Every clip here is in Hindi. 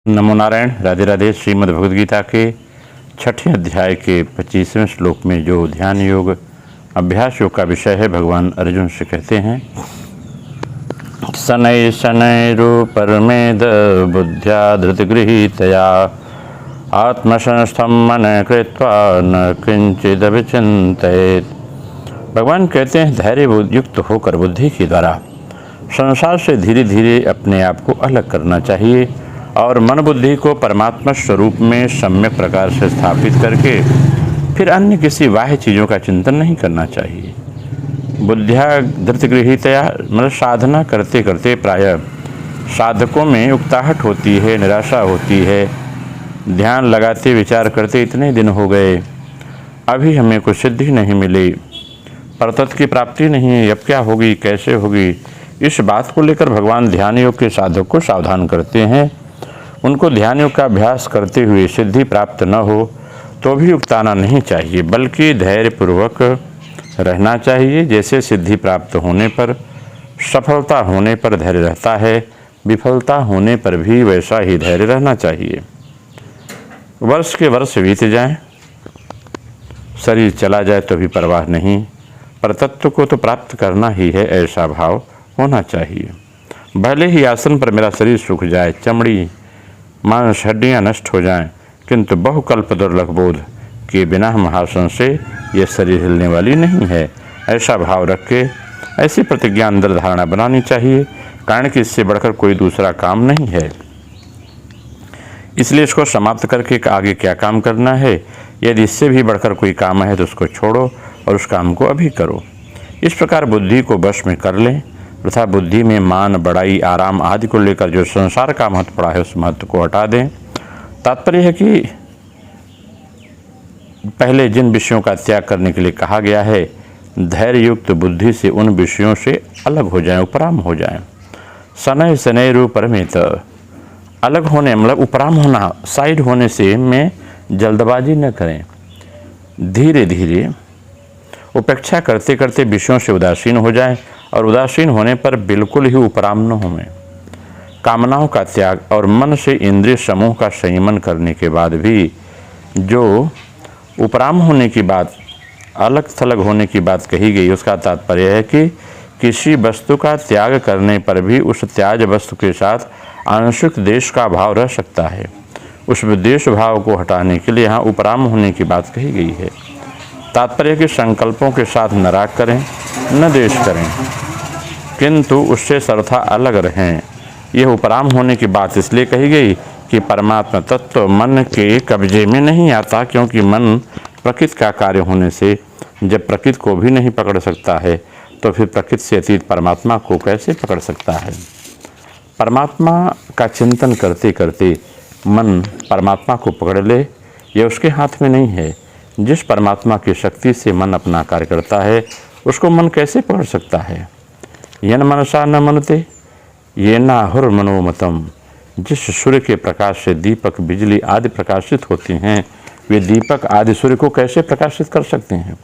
नमो नारायण। राधे राधे। श्रीमद् भगवद गीता के 6ठे अध्याय के 25वें श्लोक में जो ध्यान योग अभ्यास योग का विषय है, भगवान अर्जुन से कहते हैं, शनै शनैरुपरमेद बुद्ध्या धृतगृहीतया आत्मसंस्थं मन कृत्वा न किंचिदविचिन्तयेत्। भगवान कहते हैं, धैर्य युक्त होकर बुद्धि के द्वारा संसार से धीरे धीरे अपने आप को अलग करना चाहिए और मन बुद्धि को परमात्मा स्वरूप में सम्यक प्रकार से स्थापित करके फिर अन्य किसी बाह्य चीज़ों का चिंतन नहीं करना चाहिए। बुद्धिया धृतगृहीतया मतलब साधना करते करते प्रायः साधकों में उकताहट होती है, निराशा होती है। ध्यान लगाते विचार करते इतने दिन हो गए, अभी हमें कुछ सिद्धि नहीं मिली, परतत्व की प्राप्ति नहीं है, अब क्या होगी, कैसे होगी। इस बात को लेकर भगवान ध्यान योग के साधक को सावधान करते हैं। उनको ध्यान योग का अभ्यास करते हुए सिद्धि प्राप्त न हो तो भी उकताना नहीं चाहिए, बल्कि धैर्यपूर्वक रहना चाहिए। जैसे सिद्धि प्राप्त होने पर, सफलता होने पर धैर्य रहता है, विफलता होने पर भी वैसा ही धैर्य रहना चाहिए। वर्ष के वर्ष बीत जाएं, शरीर चला जाए तो भी परवाह नहीं, पर तत्व को तो प्राप्त करना ही है, ऐसा भाव होना चाहिए। भले ही आसन पर मेरा शरीर सूख जाए, चमड़ी मांस हड्डियाँ नष्ट हो जाएं, किंतु बहुकल्प दुर्लभ बोध के बिना महासन से यह शरीर हिलने वाली नहीं है, ऐसा भाव रख के ऐसी प्रतिज्ञा अंदर धारणा बनानी चाहिए। कारण कि इससे बढ़कर कोई दूसरा काम नहीं है, इसलिए इसको समाप्त करके आगे क्या काम करना है। यदि इससे भी बढ़कर कोई काम है तो उसको छोड़ो और उस काम को अभी करो। इस प्रकार बुद्धि को वश में कर लें तथा बुद्धि में मान, बड़ाई, आराम आदि को लेकर जो संसार का महत्व पड़ा है उस महत्व को हटा दें। तात्पर्य है कि पहले जिन विषयों का त्याग करने के लिए कहा गया है, धैर्य युक्त बुद्धि से उन विषयों से अलग हो जाएं, उपराम हो जाएं। शनै शनैरुपरमेत, अलग होने मतलब उपराम होना, साइड होने से में जल्दबाजी न करें। धीरे धीरे उपेक्षा करते करते विषयों से उदासीन हो जाएं और उदासीन होने पर बिल्कुल ही उपराम न हों। कामनाओं का त्याग और मन से इंद्रिय समूह का संयमन करने के बाद भी जो उपराम होने की बात, अलग थलग होने की बात कही गई, उसका तात्पर्य है कि किसी वस्तु का त्याग करने पर भी उस त्याज वस्तु के साथ आंशिक द्वेष का भाव रह सकता है। उस द्वेष भाव को हटाने के लिए यहाँ उपराम होने की बात कही गई है। तात्पर्य कि संकल्पों के साथ न राग करें, न द्वेष करें, किंतु उससे सर्वथा अलग रहें। यह उपराम होने की बात इसलिए कही गई कि परमात्मा तत्व मन के कब्जे में नहीं आता, क्योंकि मन प्रकृति का कार्य होने से जब प्रकृति को भी नहीं पकड़ सकता है तो फिर प्रकृति से अतीत परमात्मा को कैसे पकड़ सकता है। परमात्मा का चिंतन करते करते मन परमात्मा को पकड़ ले, यह उसके हाथ में नहीं है। जिस परमात्मा की शक्ति से मन अपना कार्य करता है उसको मन कैसे पकड़ सकता है। यन मनसा न मनते ये नाहुर मनोमतम। जिस सूर्य के प्रकाश से दीपक, बिजली आदि प्रकाशित होती हैं, वे दीपक आदि सूर्य को कैसे प्रकाशित कर सकते हैं।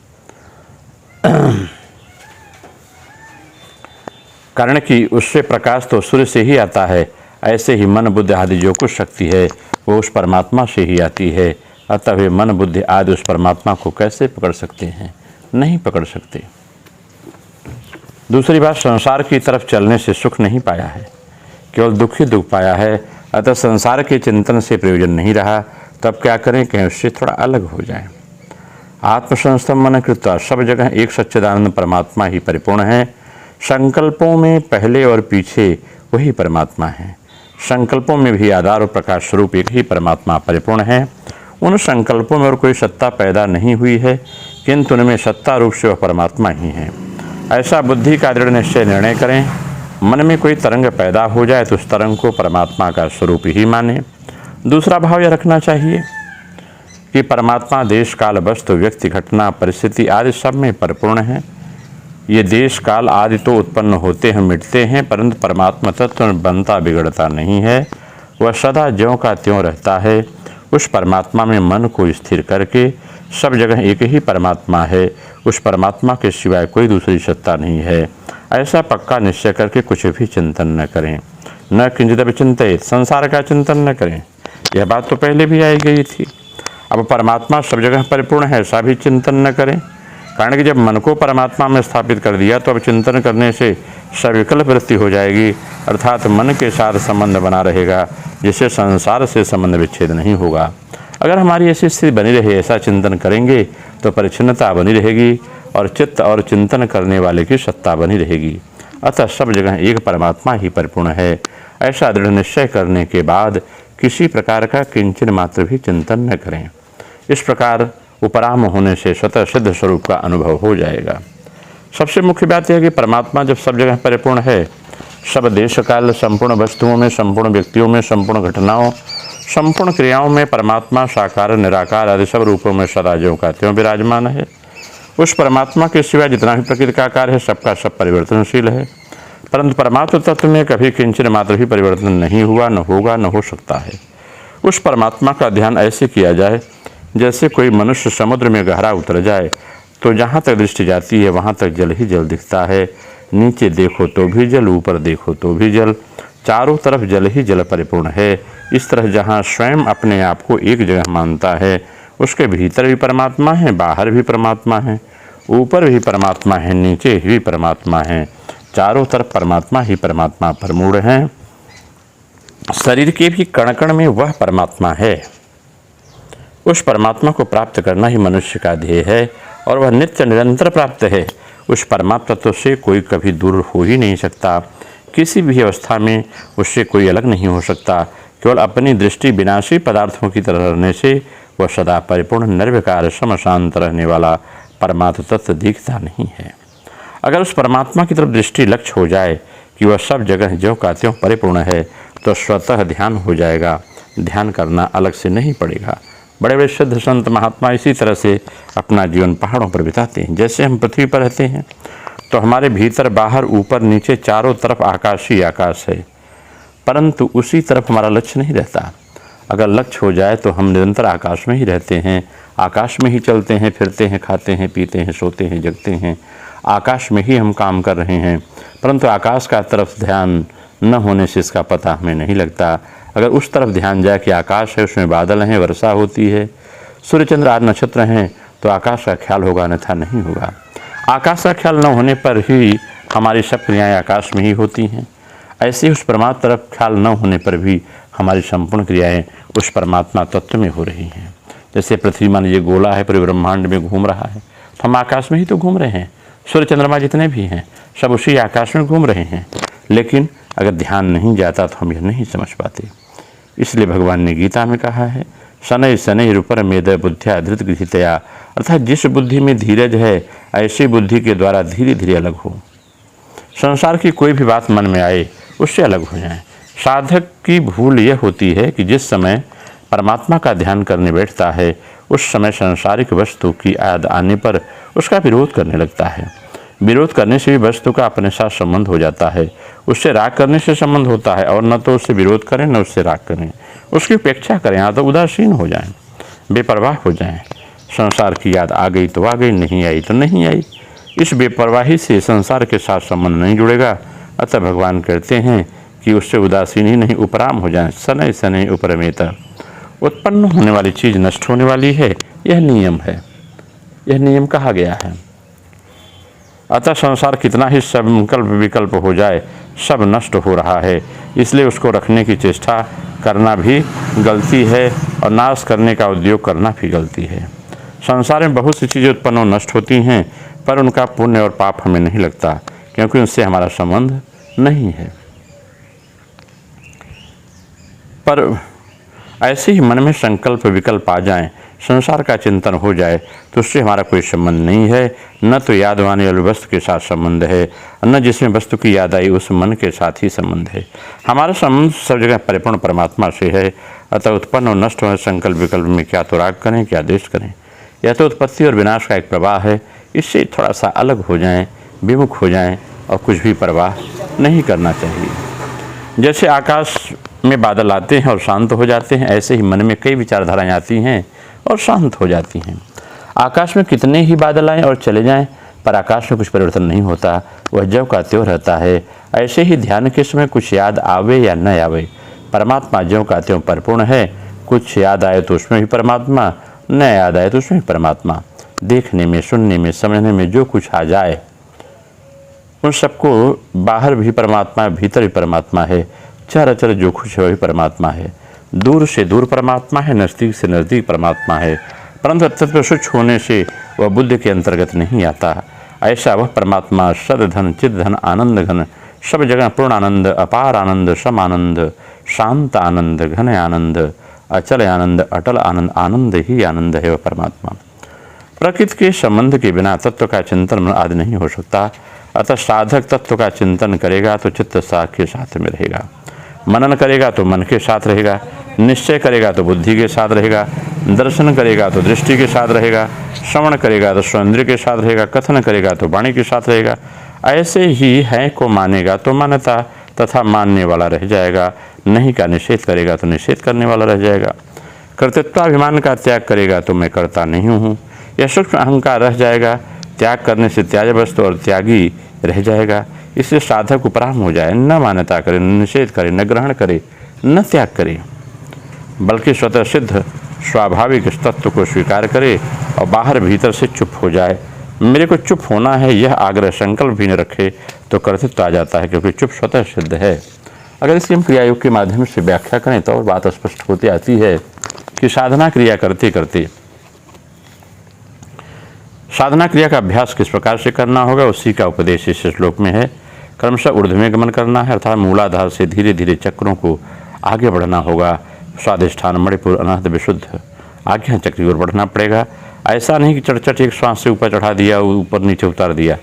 कारण कि उससे प्रकाश तो सूर्य से ही आता है। ऐसे ही मन बुद्धि आदि जो कुछ शक्ति है वो उस परमात्मा से ही आती है। अतः वे मन बुद्धि आदि उस परमात्मा को कैसे पकड़ सकते हैं, नहीं पकड़ सकते। दूसरी बात, संसार की तरफ चलने से सुख नहीं पाया है, केवल दुख ही दुख पाया है। अतः संसार के चिंतन से प्रयोजन नहीं रहा, तब क्या करें, कहीं उससे थोड़ा अलग हो जाएं। आत्मसंस्थम मन कृत्वा, सब जगह एक सच्चिदानंद परमात्मा ही परिपूर्ण है। संकल्पों में पहले और पीछे वही परमात्मा है। संकल्पों में भी आधार और प्रकाश स्वरूप एक ही परमात्मा परिपूर्ण है। उन संकल्पों में और कोई सत्ता पैदा नहीं हुई है, किंतु उनमें सत्ता रूप से वह परमात्मा ही है। ऐसा बुद्धि का दृढ़ निश्चय निर्णय करें। मन में कोई तरंग पैदा हो जाए तो उस तरंग को परमात्मा का स्वरूप ही माने। दूसरा भाव यह रखना चाहिए कि परमात्मा देश काल वस्तु व्यक्ति घटना परिस्थिति आदि सब में परिपूर्ण है। ये देश काल आदि तो उत्पन्न होते हैं, मिटते हैं, परंतु परमात्मा तत्व में बनता बिगड़ता नहीं है। वह सदा ज्यों का त्यों रहता है। उस परमात्मा में मन को स्थिर करके, सब जगह एक ही परमात्मा है, उस परमात्मा के सिवाय कोई दूसरी सत्ता नहीं है, ऐसा पक्का निश्चय करके कुछ भी चिंतन न करें। न किंचित विचिंतित, संसार का चिंतन न करें। यह बात तो पहले भी आई गई थी। अब परमात्मा सब जगह परिपूर्ण है, ऐसा भी चिंतन न करें। कारण कि जब मन को परमात्मा में स्थापित कर दिया तो अब चिंतन करने से सविकल्प वृत्ति हो जाएगी, अर्थात मन के साथ संबंध बना रहेगा, जिससे संसार से संबंध विच्छेद नहीं होगा। अगर हमारी ऐसी स्थिति बनी रहे, ऐसा चिंतन करेंगे तो परिच्छिन्नता बनी रहेगी और चित्त और चिंतन करने वाले की सत्ता बनी रहेगी। अतः सब जगह एक परमात्मा ही परिपूर्ण है, ऐसा दृढ़ निश्चय करने के बाद किसी प्रकार का किंचन मात्र भी चिंतन न करें। इस प्रकार उपराम होने से स्वतः सिद्ध स्वरूप का अनुभव हो जाएगा। सबसे मुख्य बात यह है कि परमात्मा जब सब जगह परिपूर्ण है, सब देश काल, संपूर्ण वस्तुओं में, संपूर्ण व्यक्तियों में, संपूर्ण घटनाओं, संपूर्ण क्रियाओं में परमात्मा साकार निराकार आदि सब रूपों में सदा ज्यों का त्यों विराजमान है। उस परमात्मा के सिवा जितना भी प्रकृति का आकार है सबका सब परिवर्तनशील है, परंतु परमात्म तत्व में कभी किंचन मात्र भी परिवर्तन नहीं हुआ, न होगा, न हो सकता है। उस परमात्मा का ध्यान ऐसे किया जाए जैसे कोई मनुष्य समुद्र में गहरा उतर जाए तो जहाँ तक दृष्टि जाती है वहाँ तक जल ही जल दिखता है। नीचे देखो तो भी जल, ऊपर देखो तो भी जल, चारों तरफ जल ही जल परिपूर्ण है। इस तरह जहाँ स्वयं अपने आप को एक जगह मानता है, उसके भीतर भी परमात्मा है, बाहर भी परमात्मा है, ऊपर भी परमात्मा है, नीचे भी परमात्मा है, चारों तरफ परमात्मा ही परमात्मा प्रमूढ़ हैं। शरीर के भी कण कण में वह परमात्मा है। उस परमात्मा को प्राप्त करना ही मनुष्य का ध्येय है और वह नित्य निरंतर प्राप्त है। उस परमात्मा तत्व से कोई कभी दूर हो ही नहीं सकता, किसी भी अवस्था में उससे कोई अलग नहीं हो सकता। केवल अपनी दृष्टि विनाशी पदार्थों की तरह रहने से वह सदा परिपूर्ण निर्विकार समशांत रहने वाला परमात्म तत्व दिखता नहीं है। अगर उस परमात्मा की तरफ दृष्टि लक्ष्य हो जाए कि वह सब जगह ज्यों का त्यों परिपूर्ण है तो स्वतः ध्यान हो जाएगा। ध्यान करना अलग से नहीं पड़ेगा। बड़े बड़े सिद्ध संत महात्मा इसी तरह से अपना जीवन पहाड़ों पर बिताते हैं। जैसे हम पृथ्वी पर रहते हैं तो हमारे भीतर बाहर ऊपर नीचे चारों तरफ आकाश ही आकाश है, परंतु उसी तरफ हमारा लक्ष्य नहीं रहता। अगर लक्ष्य हो जाए तो हम निरंतर आकाश में ही रहते हैं, आकाश में ही चलते हैं, फिरते हैं, खाते हैं, पीते हैं, सोते हैं, जगते हैं, आकाश में ही हम काम कर रहे हैं। परंतु आकाश का तरफ ध्यान न होने से इसका पता हमें नहीं लगता। अगर उस तरफ ध्यान जाए कि आकाश है, उसमें बादल हैं, वर्षा होती है, सूर्य चंद्र आदि नक्षत्र हैं, तो आकाश का ख्याल होगा, अन्यथा नहीं होगा। आकाश का ख्याल न होने पर ही हमारी सब क्रियाएँ आकाश में ही होती हैं। ऐसे ही उस परमात्मा तरफ ख्याल न होने पर भी हमारी संपूर्ण क्रियाएँ उस परमात्मा तत्व में हो रही हैं। जैसे पृथ्वी मान ये गोला है, पूरे ब्रह्मांड में घूम रहा है, तो हम आकाश में ही तो घूम रहे हैं। सूर्य चंद्रमा जितने भी हैं सब उसी आकाश में घूम रहे हैं, लेकिन अगर ध्यान नहीं जाता तो हम यह नहीं समझ पाते। इसलिए भगवान ने गीता में कहा है, शनै शनै रूपर मेद बुद्ध्या धृत गृहीतया, अर्थात जिस बुद्धि में धीरज है ऐसी बुद्धि के द्वारा धीरे धीरे अलग हो। संसार की कोई भी बात मन में आए उससे अलग हो जाए। साधक की भूल यह होती है कि जिस समय परमात्मा का ध्यान करने बैठता है उस समय सांसारिक वस्तु की याद आने पर उसका विरोध करने लगता है। विरोध करने से भी वस्तु का अपने साथ संबंध हो जाता है, उससे राग करने से संबंध होता है, और न तो उससे विरोध करें न उससे राग करें, उसकी उपेक्षा करें, या तो उदासीन हो जाएं, बेपरवाह हो जाएं। संसार की याद आ गई तो आ गई, नहीं आई तो नहीं आई। इस बेपरवाही से संसार के साथ संबंध नहीं जुड़ेगा। अतः भगवान कहते हैं कि उससे उदासीन ही नहीं उपराम हो जाएं। शनै शनै उपरमेत, उत्पन्न होने वाली चीज़ नष्ट होने वाली है, यह नियम है, यह नियम कहा गया है। अतः संसार कितना ही संकल्प विकल्प हो जाए सब नष्ट हो रहा है, इसलिए उसको रखने की चेष्टा करना भी गलती है और नाश करने का उद्योग करना भी गलती है। संसार में बहुत सी चीज़ें उत्पन्न और नष्ट होती हैं, पर उनका पुण्य और पाप हमें नहीं लगता, क्योंकि उनसे हमारा संबंध नहीं है। पर ऐसे ही मन में संकल्प विकल्प आ जाएं, संसार का चिंतन हो जाए तो उससे हमारा कोई संबंध नहीं है। न तो याद आने वाली वस्तु के साथ संबंध है, न जिसमें वस्तु की याद आई उस मन के साथ ही संबंध है। हमारा संबंध सब जगह परिपूर्ण परमात्मा से है। अतः उत्पन्न और नष्ट होने संकल्प विकल्प में क्या तो राग करें, क्या द्वेष करें। यह तो उत्पत्ति और विनाश का एक प्रवाह है, इससे थोड़ा सा अलग हो जाएं, विमुख हो जाएं और कुछ भी परवाह नहीं करना चाहिए। जैसे आकाश में बादल आते हैं और शांत हो जाते हैं, ऐसे ही मन में कई विचारधाराएं आती हैं और शांत हो जाती हैं। आकाश में कितने ही बादल आएँ और चले जाएं, पर आकाश में कुछ परिवर्तन नहीं होता, वह ज्यों का त्यों रहता है। ऐसे ही ध्यान के समय कुछ याद आवे या न आवे, परमात्मा ज्यों का त्यों परिपूर्ण है। कुछ याद आए तो उसमें भी परमात्मा, न याद आए तो उसमें भी परमात्मा। देखने में, सुनने में, समझने में जो कुछ आ जाए उन सबको बाहर भी परमात्मा है, भीतर भी परमात्मा है। चराचर जो कुछ है वही परमात्मा है। दूर से दूर परमात्मा है, नज़दीक से नज़दीक परमात्मा है, परंतु तत्व शुच्छ होने से वह बुद्धि के अंतर्गत नहीं आता। ऐसा वह परमात्मा सदधन, चिद्धन, आनंद घन, सब जगह पूर्ण आनंद, अपार आनंद, सम आनंद, शांत आनंद, घन आनंद, अचल आनंद, अटल आनंद, आनंद ही आनंद है वह परमात्मा। प्रकृति के संबंध के बिना तत्व का चिंतन आदि नहीं हो सकता। अतः साधक तत्व का चिंतन करेगा तो चित्त साख के साथ में रहेगा, मनन करेगा तो मन के साथ रहेगा, निश्चय करेगा तो बुद्धि के साथ रहेगा, दर्शन करेगा तो दृष्टि के साथ रहेगा, श्रवण करेगा तो स्वइंद्रिय के साथ रहेगा, कथन करेगा तो वाणी के साथ रहेगा। ऐसे ही है को मानेगा तो मानता तथा मानने वाला रह जाएगा, नहीं का निषेध करेगा तो निषेध करने वाला रह जाएगा। कर्तृत्वाभिमान का त्याग करेगा तो मैं करता नहीं हूँ, यह सूक्ष्म अहंकार रह जाएगा। त्याग करने से त्याज वस्तु और त्यागी रह जाएगा। इसलिए साधक उपराम हो जाए, न मान्यता करे, न निषेध करे, न ग्रहण करे, न त्याग करे, बल्कि स्वतः सिद्ध स्वाभाविक तत्व को स्वीकार करे और बाहर भीतर से चुप हो जाए। मेरे को चुप होना है यह आग्रह संकल्प भी न रखे तो कर्तृत्व आ जाता है, क्योंकि चुप स्वतः सिद्ध है। अगर इसकी हम क्रिया योग के माध्यम से व्याख्या करें तो और बात स्पष्ट होती आती है कि साधना क्रिया करते करते साधना क्रिया का अभ्यास किस प्रकार से करना होगा, उसी का उपदेश इस श्लोक में है। क्रमशः ऊर्ध्व में गमन करना है, अर्थात मूलाधार से धीरे धीरे चक्रों को आगे बढ़ना होगा। स्वादिष्ठान, मणिपुर, अनाहत, विशुद्ध आज्ञा चक्र की ओर बढ़ना पड़ेगा। ऐसा नहीं कि चढ़ एक श्वास से ऊपर चढ़ा दिया, ऊपर नीचे उतार दिया।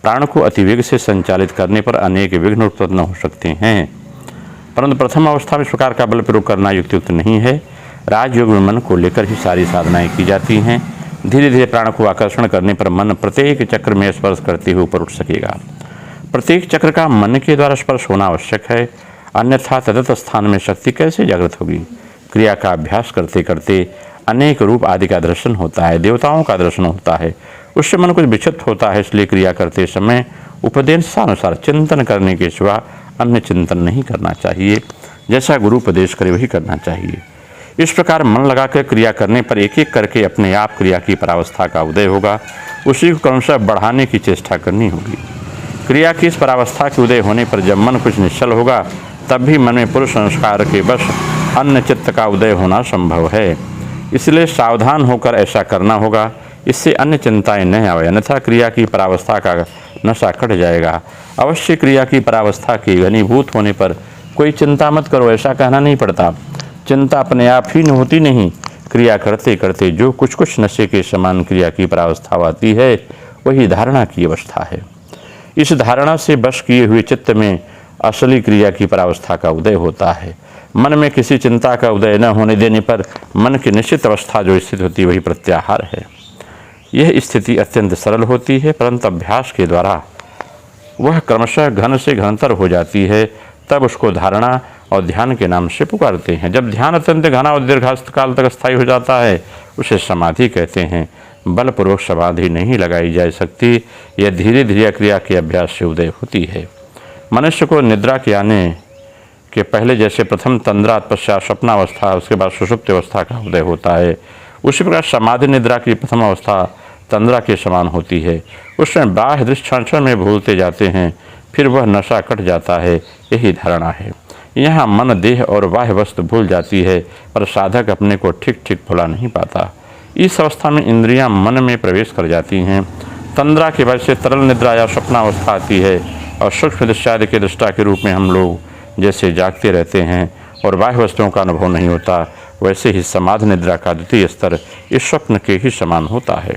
प्राण को अतिवेग से संचालित करने पर अनेक विघ्न उत्पन्न हो सकते हैं, परंतु प्रथम अवस्था में इस प्रकार का बल प्रयोग करना युक्त नहीं है। राजयोग में मन को लेकर ही सारी साधनाएं की जाती हैं। धीरे धीरे प्राण को आकर्षण करने पर मन प्रत्येक चक्र में स्पर्श करते हुए ऊपर उठ सकेगा। प्रत्येक चक्र का मन के द्वारा स्पर्श होना आवश्यक है, अन्यथा तदत स्थान में शक्ति कैसे जागृत होगी। क्रिया का अभ्यास करते करते अनेक रूप आदि का दर्शन होता है, देवताओं का दर्शन होता है, उससे मन कुछ विचलित होता है। इसलिए क्रिया करते समय उपदेशानुसार चिंतन करने के सिवा अन्य चिंतन नहीं करना चाहिए। जैसा गुरु उपदेश करे वही करना चाहिए। इस प्रकार मन लगाकर क्रिया करने पर एक एक करके अपने आप क्रिया की परावस्था का उदय होगा। उसी को क्रमशः बढ़ाने की चेष्टा करनी होगी। क्रिया की इस परावस्था के उदय होने पर जब मन कुछ निश्चल होगा तब भी मन में पुरुष संस्कार के वश अन्य चित्त का उदय होना संभव है। इसलिए सावधान होकर ऐसा करना होगा, इससे अन्य चिंताएं न आवे, अन्यथा क्रिया की परावस्था का नशा कट जाएगा। अवश्य क्रिया की परावस्था के घनीभूत होने पर कोई चिंता मत करो ऐसा कहना नहीं पड़ता। चिंता अपने आप ही होती नहीं, क्रिया करते करते जो कुछ कुछ नशे के समान क्रिया की परावस्था आती है वही धारणा की अवस्था है। इस धारणा से बश किए हुए चित्त में असली क्रिया की परावस्था का उदय होता है। मन में किसी चिंता का उदय न होने देने पर मन की निश्चित अवस्था जो स्थित होती है वही प्रत्याहार है। यह स्थिति अत्यंत सरल होती है, परंतु अभ्यास के द्वारा वह क्रमशः घन से घनतर हो जाती है। तब उसको धारणा और ध्यान के नाम से पुकारते हैं। जब ध्यान अत्यंत घना और दीर्घकाल तक स्थायी हो जाता है उसे समाधि कहते हैं। बलपूर्वक समाधि नहीं लगाई जा सकती, यह धीरे धीरे क्रिया के अभ्यास से उदय होती है। मनुष्य को निद्रा के आने के पहले जैसे प्रथम तंद्रा, पश्चात स्वप्नावस्था, उसके बाद सुषुप्ति अवस्था का उदय होता है, उसी प्रकार समाधि निद्रा की प्रथम अवस्था तंद्रा के समान होती है। उसमें बाह्य दृश्य क्षण क्षण में भूलते जाते हैं, फिर वह नशा कट जाता है। यही धारणा है। यहाँ मन, देह और बाह्य वस्तु भूल जाती है, पर साधक अपने को ठीक ठीक भुला नहीं पाता। इस अवस्था में इंद्रियां मन में प्रवेश कर जाती हैं। तंद्रा के वजह से तरल निद्रा या स्वप्नावस्था आती है और सूक्ष्म दृश्यादि के दृष्टा के रूप में हम लोग जैसे जागते रहते हैं और बाह्य वस्तुओं का अनुभव नहीं होता, वैसे ही समाधि निद्रा का द्वितीय स्तर इस स्वप्न के ही समान होता है।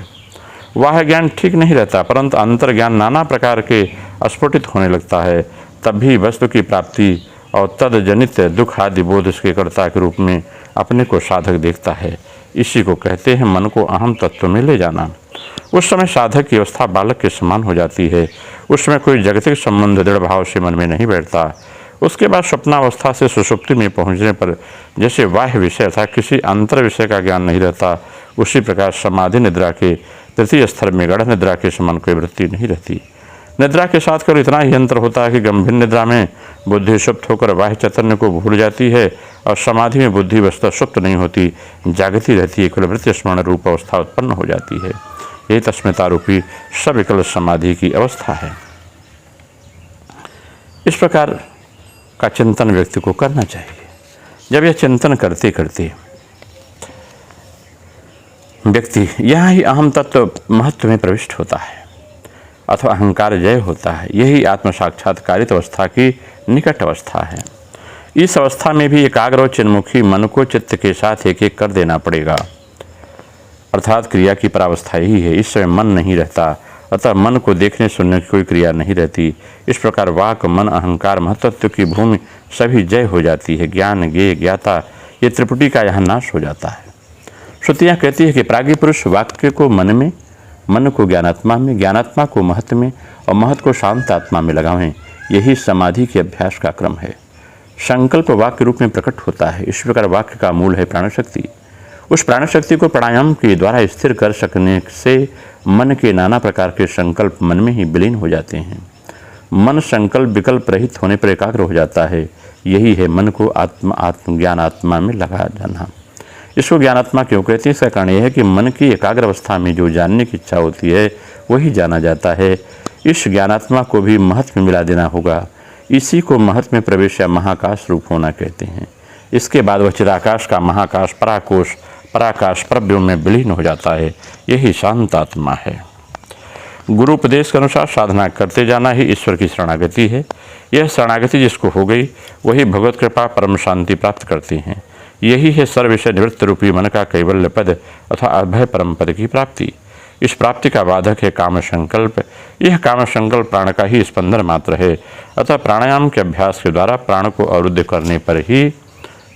वह ज्ञान ठीक नहीं रहता, परंतु अंतर ज्ञान नाना प्रकार के अस्फुटित होने लगता है। तब भी वस्तु की प्राप्ति और तदजनित दुख आदि बोध इसके कर्ता के रूप में अपने को साधक देखता है। इसी को कहते हैं मन को अहम तत्व में ले जाना। उस समय साधक की अवस्था बालक के समान हो जाती है। उसमें कोई जागतिक संबंध दृढ़ भाव से मन में नहीं बैठता। उसके बाद स्वप्नावस्था से सुषुप्ति में पहुंचने पर जैसे बाह्य विषय अर्थात किसी अंतर विषय का ज्ञान नहीं रहता, उसी प्रकार समाधि निद्रा के तृतीय स्तर में गाढ़ निद्रा के समान कोई वृत्ति नहीं रहती। निद्रा के साथ केवल इतना ही अंतर होता है कि गंभीर निद्रा में बुद्धि सुप्त होकर बाह्य चैतन्य को भूल जाती है और समाधि में बुद्धि वस्तुतः सुप्त नहीं होती, जागती रहती है, केवल वृत्ति स्मरण रूप अवस्था उत्पन्न हो जाती है। यही तस्मिता रूपी सविकल समाधि की अवस्था है। इस प्रकार का चिंतन व्यक्ति को करना चाहिए। जब यह चिंतन करते करते व्यक्ति यहाँ ही अहम तत्व महत्व में प्रविष्ट होता है अथवा अहंकार जय होता है। यही आत्म साक्षात्कारित अवस्था की निकट अवस्था है। इस अवस्था में भी एकाग्र और चिन्मुखी मन को चित्त के साथ एक एक कर देना पड़ेगा, अर्थात क्रिया की परावस्था यही है। इस समय मन नहीं रहता, अतः मन को देखने सुनने की कोई क्रिया नहीं रहती। इस प्रकार वाक मन अहंकार महत्त्व की भूमि सभी जय हो जाती है। ज्ञान ज्ञेय ज्ञाता ये त्रिपुटी का यहाँ नाश हो जाता है। श्रुतियाँ कहती है कि प्राज्ञ पुरुष वाक्य को मन में, मन को ज्ञानात्मा में, ज्ञानात्मा को महत्व में और महत्व को शांत आत्मा में लगावें। यही समाधि के अभ्यास का क्रम है। संकल्प वाक्य रूप में प्रकट होता है। इस प्रकार वाक्य का मूल है प्राणशक्ति। उस प्राणशक्ति को प्राणायाम के द्वारा स्थिर कर सकने से मन के नाना प्रकार के संकल्प मन में ही विलीन हो जाते हैं। मन संकल्प विकल्प रहित होने पर एकाग्र हो जाता है। यही है मन को आत्म आत्मा में लगा जाना। इसको ज्ञानात्मा क्यों कहते हैं? इसका कारण यह है कि मन की एकाग्र अवस्था में जो जानने की इच्छा होती है वही जाना जाता है। इस ज्ञानात्मा को भी महत्व में मिला देना होगा। इसी को महत्व में प्रवेश या महाकाश रूप होना कहते हैं। इसके बाद वह चिराकाश का महाकाश पराकाश परब्रह्म में विलीन हो जाता है। यही शांत आत्मा है। गुरु उपदेश के अनुसार साधना करते जाना ही ईश्वर की शरणागति है। यह शरणागति जिसको हो गई वही भगवत कृपा परम शांति प्राप्त करती हैं। यही है सर्वविषय निवृत्त रूपी मन का कैवल्य पद अथवा अभय परम पद की प्राप्ति। इस प्राप्ति का बाधक है काम संकल्प। यह काम संकल्प प्राण का ही स्पंदन मात्र है। अतः प्राणायाम के अभ्यास के द्वारा प्राण को अवरुद्ध करने पर ही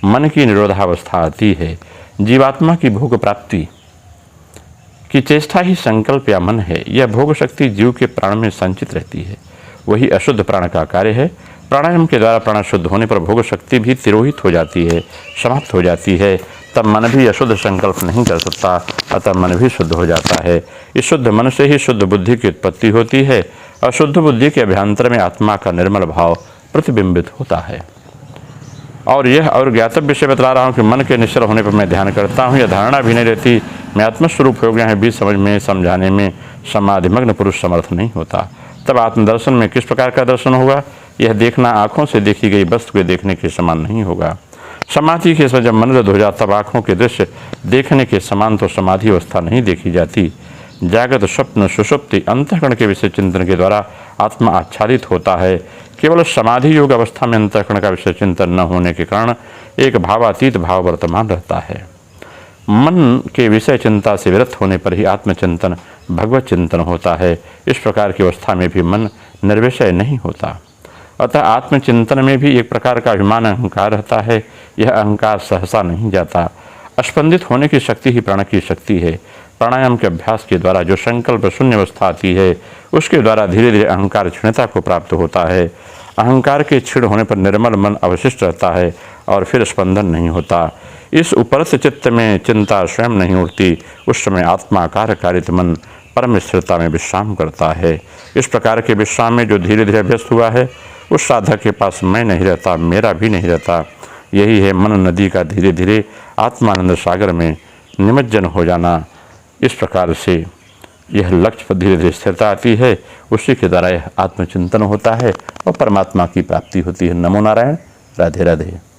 मन की निरोधावस्था आती है। जीवात्मा की भोग प्राप्ति की चेष्टा ही संकल्प या मन है। यह भोग शक्ति जीव के प्राण में संचित रहती है। वही अशुद्ध प्राण का कार्य है। प्राणायाम के द्वारा प्राण शुद्ध होने पर भोग शक्ति भी तिरोहित हो जाती है, समाप्त हो जाती है। तब मन भी अशुद्ध संकल्प नहीं कर सकता, अतः मन भी शुद्ध हो जाता है। इस शुद्ध मन से ही शुद्ध बुद्धि की उत्पत्ति होती है। अशुद्ध बुद्धि के अभ्यंतर में आत्मा का निर्मल भाव प्रतिबिंबित होता है। और यह और ज्ञातव्य विषय बतला रहा हूँ कि मन के निश्चल होने पर मैं ध्यान करता हूँ, यह धारणा भी नहीं रहती। मैं आत्मस्वरूप हो गया है, बीच समझ में समझाने में समाधिमग्न पुरुष समर्थ नहीं होता। तब आत्मदर्शन में किस प्रकार का दर्शन होगा? यह देखना आँखों से देखी गई वस्तु के देखने के समान नहीं होगा। समाधि के समय जब मन रद्द हो जाता, तब आँखों के दृश्य देखने के समान तो समाधि अवस्था नहीं देखी जाती। जागृत स्वप्न सुषुप्ति अंतःकरण के विषय चिंतन के द्वारा आत्मा आच्छादित होता है। केवल समाधि योग अवस्था में अंतःकरण का विषय चिंतन न होने के कारण एक भावातीत भाव वर्तमान रहता है। मन के विषय चिंता से विरत होने पर ही आत्मचिंतन भगवत चिंतन होता है। इस प्रकार की अवस्था में भी मन निर्विषय नहीं होता। अतः आत्मचिंतन में भी एक प्रकार का अभिमान अहंकार रहता है। यह अहंकार सहसा नहीं जाता। स्पंदित होने की शक्ति ही प्राण की शक्ति है। प्राणायाम के अभ्यास के द्वारा जो संकल्प शून्य अवस्था आती है उसके द्वारा धीरे धीरे अहंकार क्षीणता को प्राप्त होता है। अहंकार के क्षीण होने पर निर्मल मन अवशिष्ट रहता है और फिर स्पंदन नहीं होता। इस उपरत चित्त में चिंता स्वयं नहीं उठती। उस समय आत्माकार कारित मन परम स्थिरता में विश्राम करता है। इस प्रकार के विश्राम में जो धीरे धीरे अभ्यस्त हुआ है उस साधक के पास मैं नहीं रहता, मेरा भी नहीं रहता। यही है मन नदी का धीरे धीरे आत्मानंद सागर में निमज्जन हो जाना। इस प्रकार से यह लक्ष्य पर धीरे धीरे स्थिरता आती है। उसी के द्वारा यह आत्मचिंतन होता है और परमात्मा की प्राप्ति होती है। नमो नारायण। राधे राधे।